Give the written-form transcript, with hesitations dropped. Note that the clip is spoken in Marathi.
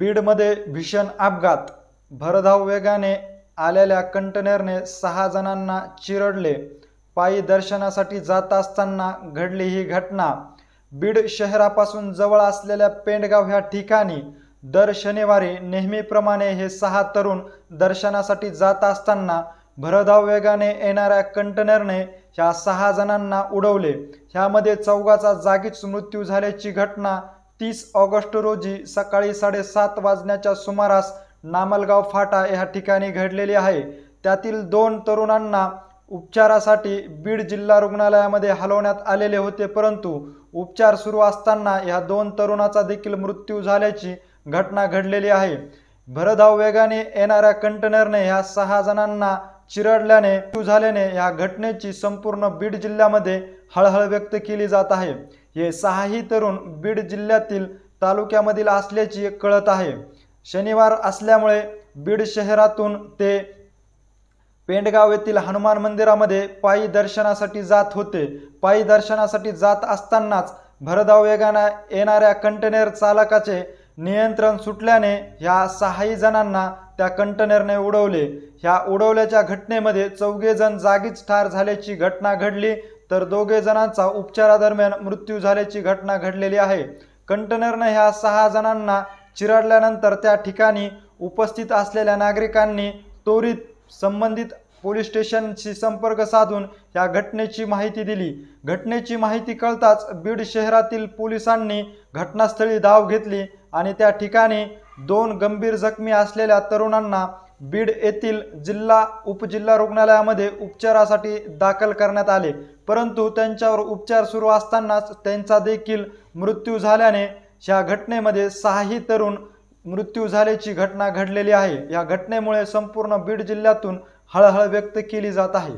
बीडमध्ये भीषण अपघात। भरधाव वेगाने आलेल्या कंटेनरने 6 जणांना चिरडले। पायी दर्शनासाठी जात असताना घडली ही घटना। बीड शहरापासून जवळ असलेल्या पेंडगाव ह्या ठिकाणी दर शनिवारी नेहमीप्रमाणे हे 6 तरुण दर्शनासाठी जात असताना भरधाव वेगाने येणाऱ्या कंटेनरने ह्या 6 जणांना उडवले। ह्यामध्ये 4चा जागीच मृत्यू झाल्याची घटना 30 ऑगस्ट रोजी सकाळी 7:30 वाजण्याच्या सुमारास नामलगाव फाटा या ठिकाणी घडलेली आहे। त्यातील 2 तरुणांना उपचारासाठी बीड जिल्हा रुग्णालयामध्ये हलवण्यात आलेले होते, परंतु उपचार सुरू असताना ह्या 2 तरुणाचा देखील मृत्यू झाल्याची घटना घडलेली आहे। भरधाव वेगाने येणाऱ्या कंटेनरने ह्या 6 जणांना चिरडल्याने मृत्यू झाल्याने या घटनेची संपूर्ण बीड जिल्ह्यामध्ये हळहळ व्यक्त केली जात आहे। हे 6ही तरुण बीड जिल्ह्यातील तालुक्यामधील असल्याची कळत आहे। शनिवार असल्यामुळे बीड शहरातून ते पेंडगाव येथील हनुमान मंदिरामध्ये पायी दर्शनासाठी जात होते। पायी दर्शनासाठी जात असतानाच भरधाव वेगाने येणाऱ्या कंटेनर चालकाचे नियंत्रण सुटल्याने ह्या 6ही जणांना त्या कंटेनरने उडवले। ह्या उडवल्याच्या घटनेमध्ये 4 जण जागीच ठार झाल्याची घटना घडली, तर 2 जणांचा उपचारादरम्यान मृत्यू झाल्याची घटना घडलेली आहे। कंटेनरने ह्या 6 जणांना चिरडल्यानंतर त्या ठिकाणी उपस्थित असलेल्या नागरिकांनी त्वरित संबंधित पोलीस स्टेशनशी संपर्क साधून या घटनेची माहिती दिली। घटनेची माहिती कळताच बीड शहरातील पोलिसांनी घटनास्थळी धाव घेतली आणि त्या ठिकाणी 2 गंभीर जखमी असलेल्या तरुणांना बीड येथील उपजिल्हा रुग्णालयामध्ये उपचारासाठी दाखल करण्यात आले, परंतु त्यांच्यावर उपचार सुरू असतानाच त्यांचा देखील मृत्यू झाल्याने या घटनेमध्ये 6ही तरुण मृत्यू झाल्याची घटना घडलेली आहे। या घटनेमुळे संपूर्ण बीड जिल्ह्यातून हळहळ व्यक्त केली जात आहे।